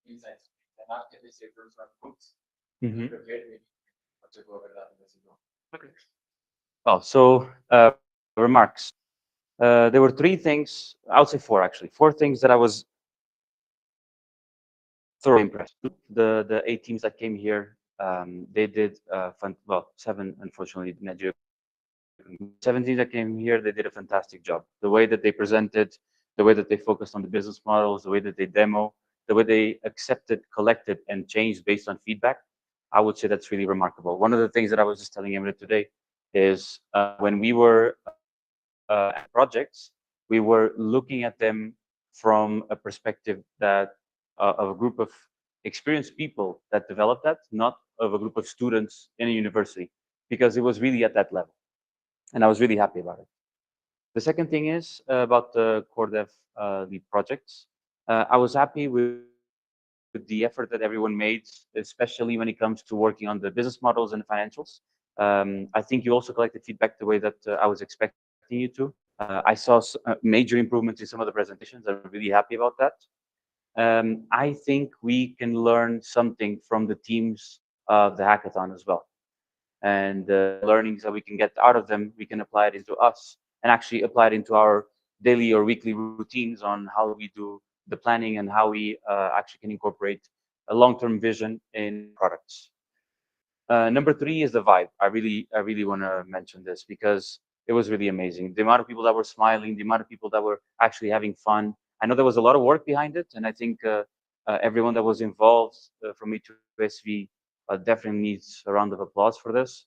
[SPEAKER 1] insights. And after this, your first points. To go over that as well.
[SPEAKER 2] Okay. Well, so remarks. There were three things. I'll say four actually. Four things that I was thoroughly impressed. The 8 teams that came here, they did fun. Well, 7 unfortunately Nigeria. 17 that came here, they did a fantastic job. The way that they presented, the way that they focused on the business models, the way that they demo, the way they accepted, collected, and changed based on feedback, I would say that's really remarkable. One of the things that I was just telling Emre today is when we were at projects, we were looking at them from a perspective that of a group of experienced people that developed that, not of a group of students in a university, because it was really at that level. And I was really happy about it. The second thing is about the core dev lead projects. I was happy with the effort that everyone made, especially when it comes to working on the business models and financials. I think you also collected feedback the way that I was expecting you to. I saw major improvements in some of the presentations. I'm really happy about that. I think we can learn something from the teams of the hackathon as well. And the learnings that we can get out of them, we can apply it into us and actually apply it into our daily or weekly routines on how we do the planning and how we actually can incorporate a long-term vision in our products. Number three is the vibe. I really want to mention this because it was really amazing. The amount of people that were smiling, the amount of people that were actually having fun. I know there was a lot of work behind it, and I think everyone that was involved from A2SV definitely needs a round of applause for this.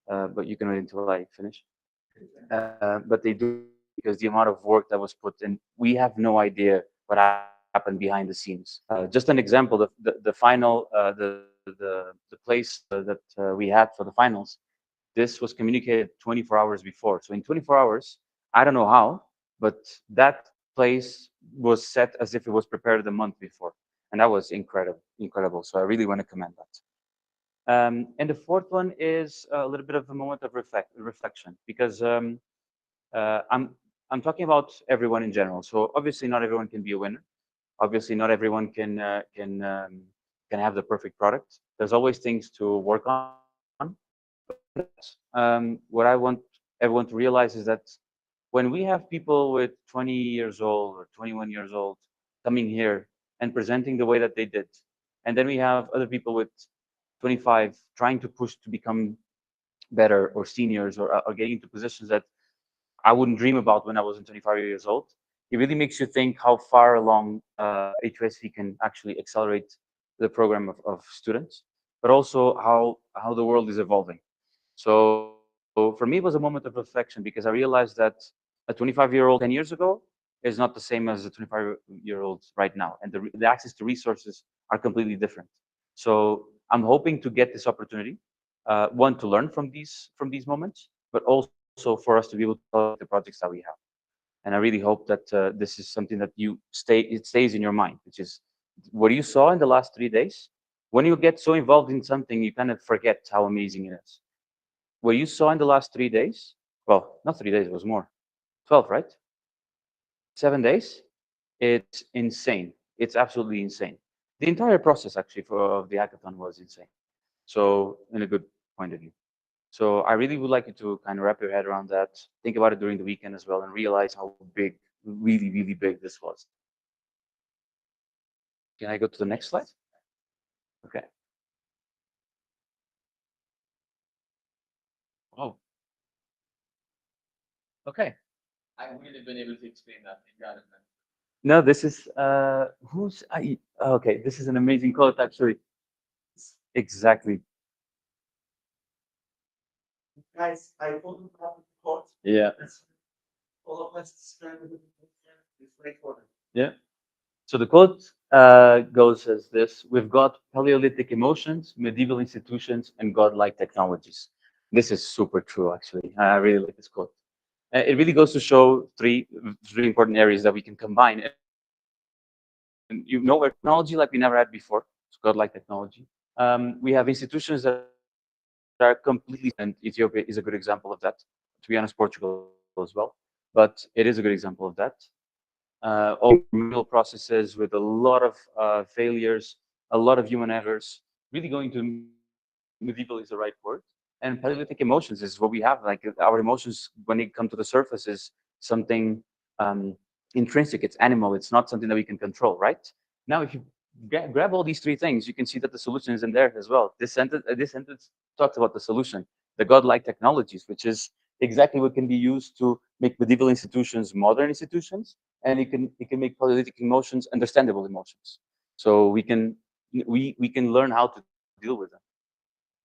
[SPEAKER 2] But you can wait until I finish. But they do because the amount of work that was put in, we have no idea what happened behind the scenes. Just an example, the final, the place that we had for the finals, this was communicated 24 hours before. So in 24 hours, I don't know how, but that place was set as if it was prepared a month before. And that was incredible. So I really want to commend that. And the fourth one is a little bit of a moment of reflection because I'm talking about everyone in general. So obviously not everyone can be a winner. Obviously not everyone can have the perfect product. There's always things to work on. What I want everyone to realize is that when we have people with 20 years old or 21 years old coming here and presenting the way that they did, and then we have other people with 25 trying to push to become better or seniors or getting into positions that I wouldn't dream about when I was 25 years old. It really makes you think how far along A2SV can actually accelerate the program of students, but also how the world is evolving. So for me, it was a moment of reflection because I realized that a 25-year-old 10 years ago is not the same as a 25-year-old right now, and the access to resources are completely different. So I'm hoping to get this opportunity, one to learn from these moments, but also for us to be able to follow the projects that we have. And I really hope that this is something that it stays in your mind, which is what you saw in the last 3 days. When you get so involved in something, you kind of forget how amazing it is. What you saw in the last 3 days, well, not 3 days, it was more, 12, right? 7 days. It's insane. It's absolutely insane. The entire process actually of the hackathon was insane. So in a good point of view. So I really would like you to kind of wrap your head around that, think about it during the weekend as well, and realize how big, really, really big this was. Can I go to the next slide? Okay. Oh. Okay.
[SPEAKER 1] I wouldn't have been able to explain that. You got it, man.
[SPEAKER 2] No, this is okay. This is an amazing quote, actually. Exactly.
[SPEAKER 8] Guys, I told you about the quote.
[SPEAKER 2] Yeah.
[SPEAKER 8] All of us describe it. It's recorded.
[SPEAKER 2] Yeah. So the quote goes as this: "We've got Paleolithic emotions, medieval institutions, and godlike technologies." This is super true, actually. I really like this quote. It really goes to show three important areas that we can combine. And you know, technology like we never had before. It's godlike technology. We have institutions that are completely, and Ethiopia is a good example of that. To be honest, Portugal as well, but it is a good example of that. All manual processes with a lot of failures, a lot of human errors. Really going to medieval is the right word. And Paleolithic emotions is what we have. Like our emotions, when they come to the surface, is something intrinsic. It's animal. It's not something that we can control, right? Now, if you grab all these three things, you can see that the solution is in there as well. This sentence talks about the solution, the godlike technologies, which is exactly what can be used to make medieval institutions modern institutions, and it can make Paleolithic emotions understandable emotions. So we can learn how to deal with them.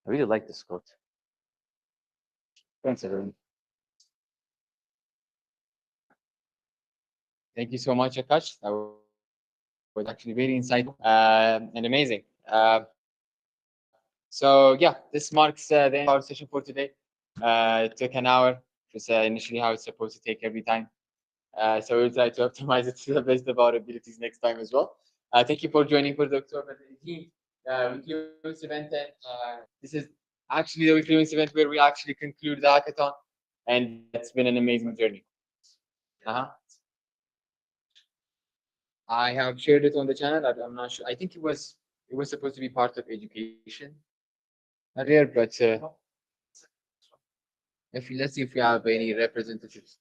[SPEAKER 2] I really like this quote. Thanks, everyone.
[SPEAKER 1] Thank you so much, Akash. That was actually very insightful and amazing. So yeah, this marks the end of our session for today. It took an hour. It was initially how it's supposed to take every time. So we'll try to optimize it to the best of our abilities next time as well. Thank you for joining for the October 18th weekly Wins event. And this is actually the weekly Wins event where we actually conclude the hackathon, and it's been an amazing journey. I have shared it on the channel. I'm not sure. I think it was supposed to be part of education earlier, but let's see if we have any representatives.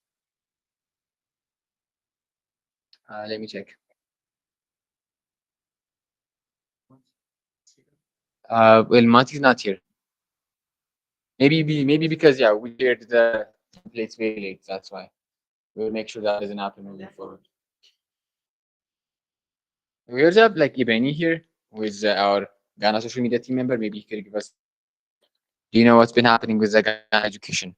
[SPEAKER 1] Let me check. Well, Mati's not here. Maybe because we shared the templates very late. That's why. We'll make sure that doesn't happen moving forward. We also have like Ibani here, who is our Ghana social media team member. Maybe he could give us. Do you know what's been happening with the Ghana education?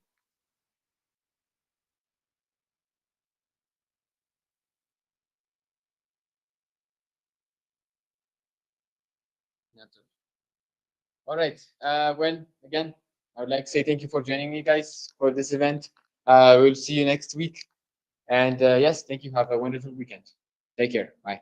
[SPEAKER 1] All right. Well, again, I would like to say thank you for joining me, guys, for this event. We'll see you next week. And yes, thank you. Have a wonderful weekend. Take care. Bye.